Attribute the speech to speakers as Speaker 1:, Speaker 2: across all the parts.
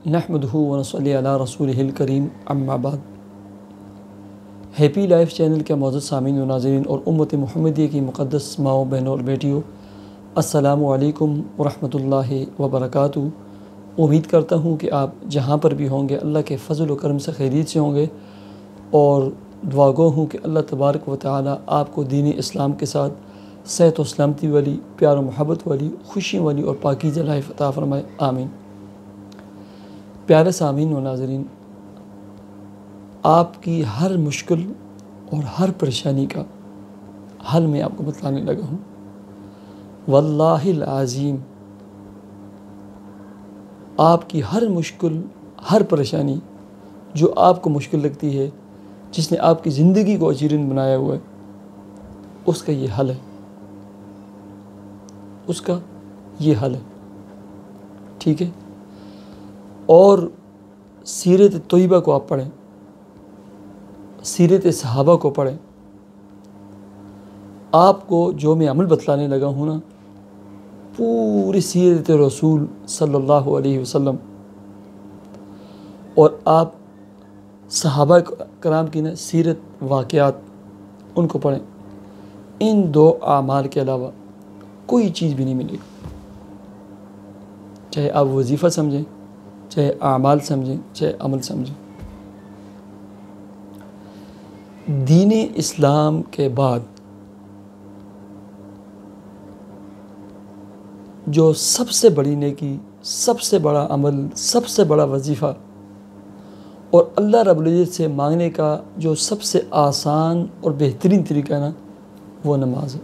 Speaker 1: نحمدہ ونصلی علی رسولہ الکریم اما بعد۔ ہیپی لائف چینل کے معزز سامعین و ناظرین اور امت محمدیہ کی مقدس ماؤں بہنوں اور بیٹیوں، السلام علیکم ورحمۃ اللہ وبرکاتہ۔ امید کرتا ہوں کہ آپ جہاں پر بھی ہوں گے اللہ کے فضل و کرم سے خیریت سے ہوں گے، اور دعا گو ہوں کہ اللہ تبارک و تعالی آپ کو دین اسلام کے ساتھ صحت و سلامتی والی، پیار و محبت والی، خوشی والی اور پاکیزہ لائف عطا فرمائے، آمین۔ پیارے سامعین و ناظرین، آپ کی ہر مشکل اور ہر پریشانی کا حل میں آپ کو بتلانے لگا ہوں۔ واللہ العظیم، آپ کی ہر مشکل، ہر پریشانی جو آپ کو مشکل لگتی ہے، جس نے آپ کی زندگی کو اجیرن بنایا ہوا ہے، اس کا یہ حل ہے، اس کا یہ حل ہے، ٹھیک ہے۔ اور سیرت طیبہ کو آپ پڑھیں، سیرت صحابہ کو پڑھیں۔ آپ کو جو میں عمل بتلانے لگا ہوں نا، پوری سیرت رسول صلی اللہ علیہ وسلم اور آپ صحابہ کرام کی نا سیرت واقعات، ان کو پڑھیں۔ ان دو اعمال کے علاوہ کوئی چیز بھی نہیں ملے گی، چاہے آپ وظیفہ سمجھیں، چاہے اعمال سمجھیں، چاہے عمل سمجھیں۔ دین اسلام کے بعد جو سب سے بڑی نیکی، سب سے بڑا عمل، سب سے بڑا وظیفہ اور اللہ رب العزت سے مانگنے کا جو سب سے آسان اور بہترین طریقہ ہے نا، وہ نماز ہے۔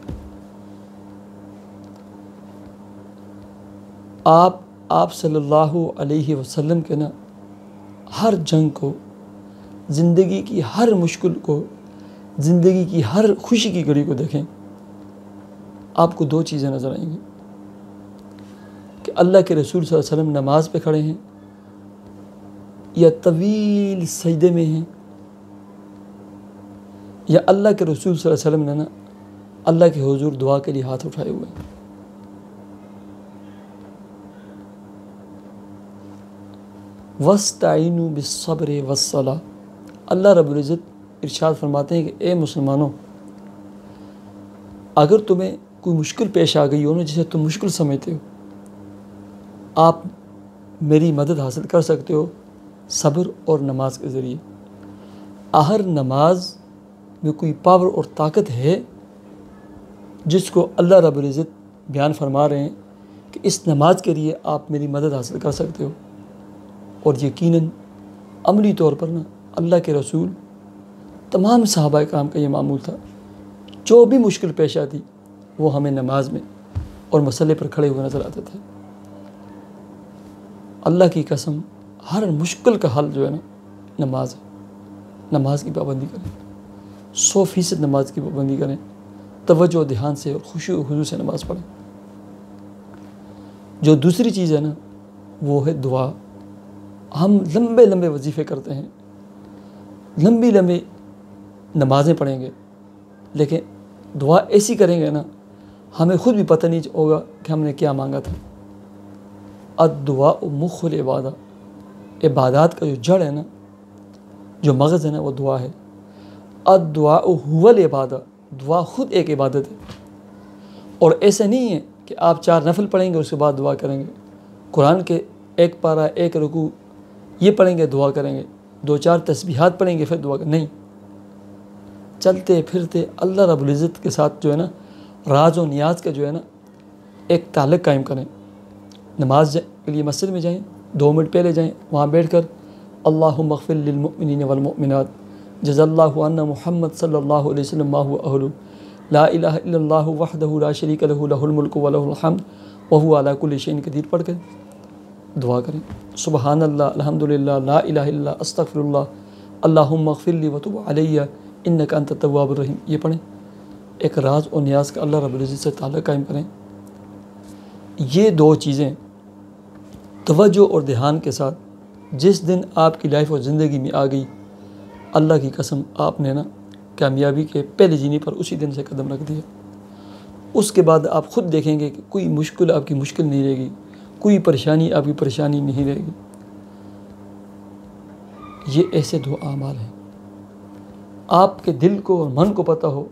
Speaker 1: آپ صلی اللہ علیہ وسلم کے نا ہر جنگ کو، زندگی کی ہر مشکل کو، زندگی کی ہر خوشی کی گھڑی کو دیکھیں، آپ کو دو چیزیں نظر آئیں گی کہ اللہ کے رسول صلی اللہ علیہ وسلم نماز پہ کھڑے ہیں یا طویل سجدے میں ہیں، یا اللہ کے رسول صلی اللہ علیہ وسلم نے نا اللہ کے حضور دعا کے لیے ہاتھ اٹھائے ہوئے ہیں۔ وَاسْتَعِينُوا بِالصَّبْرِ وَالصَّلَاةِ، اللہ رب العزت ارشاد فرماتے ہیں کہ اے مسلمانوں، اگر تمہیں کوئی مشکل پیش آ گئی ہو نا، جسے تم مشکل سمجھتے ہو، آپ میری مدد حاصل کر سکتے ہو صبر اور نماز کے ذریعے۔ اگر نماز میں کوئی پاور اور طاقت ہے جس کو اللہ رب العزت بیان فرما رہے ہیں کہ اس نماز کے لیے آپ میری مدد حاصل کر سکتے ہو، اور یقیناً عملی طور پر نا اللہ کے رسول، تمام صحابہ کرام کا یہ معمول تھا، جو بھی مشکل پیش آتی وہ ہمیں نماز میں اور مسئلے پر کھڑے ہوئے نظر آتے تھے۔ اللہ کی قسم، ہر مشکل کا حل جو ہے نا نماز ہے۔ نماز کی پابندی کریں، 100% نماز کی پابندی کریں، توجہ و دھیان سے اور خوشی و خضوع سے نماز پڑھیں۔ جو دوسری چیز ہے نا، وہ ہے دعا۔ ہم لمبے لمبے وظیفے کرتے ہیں، لمبی لمبی نمازیں پڑھیں گے، لیکن دعا ایسی کریں گے نا، ہمیں خود بھی پتہ نہیں ہوگا کہ ہم نے کیا مانگا تھا۔ الدعاء مخ العبادہ، عبادات کا جو جڑ ہے نا، جو مغز ہے نا، وہ دعا ہے۔ الدعاء هو العبادہ، دعا خود ایک عبادت ہے۔ اور ایسا نہیں ہے کہ آپ 4 نفل پڑھیں گے اس کے بعد دعا کریں گے، قرآن کے ایک پارہ، ایک رکوع یہ پڑھیں گے دعا کریں گے، 2-4 تسبیحات پڑھیں گے پھر دعا کریں، نہیں۔ چلتے پھرتے اللہ رب العزت کے ساتھ جو ہے نا راز و نیاز کا جو ہے نا ایک تعلق قائم کریں۔ نماز کے لیے مسجد میں جائیں، 2 منٹ پہلے جائیں، وہاں بیٹھ کر اللہم اغفر للمؤمنین والمؤمنات جزا اللہ عنا محمد صلی اللہ علیہ وسلم ما هو اہل، لا الہ الا اللہ وحدہ لا شریک لہ، لہ الملک و لہ الحمد وہو علی کل شیء قدیر پڑھ کر دعا کریں۔ سبحان اللہ، الحمدللہ، لا الہ الا اللہ، استغفر اللہ، اللہم اغفر لی وتب علی انک انت التواب الرحیم، یہ پڑھیں۔ ایک راز و نیاز کا اللہ رب العزت سے تعلق قائم کریں۔ یہ 2 چیزیں توجہ اور دھیان کے ساتھ جس دن آپ کی لائف اور زندگی میں آ گئی، اللہ کی قسم آپ نے نا کامیابی کے پہلے جینے پر اسی دن سے قدم رکھ دیا۔ اس کے بعد آپ خود دیکھیں گے کہ کوئی مشکل آپ کی مشکل نہیں رہے گی، کوئی پریشانی آپ کی پریشانی نہیں رہے گی۔ یہ ایسے دو اعمال ہیں. آپ کے دل کو اور من کو پتہ ہو،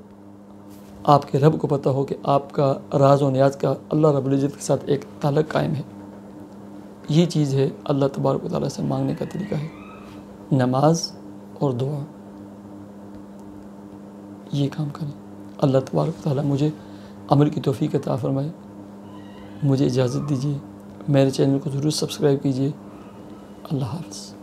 Speaker 1: آپ کے رب کو پتہ ہو کہ آپ کا راز و نیاز کا اللہ رب العزت کے ساتھ ایک تعلق قائم ہے. یہ چیز ہے اللہ تبارک و تعالیٰ سے مانگنے کا طریقہ ہے، نماز اور دعا. یہ کام کریں. اللہ تبارک و تعالیٰ مجھے عمل کی توفیق عطا فرمائے. مجھے اجازت دیجیے. میرے چینل کو ضرور سبسکرائب کیجیے. اللہ حافظ.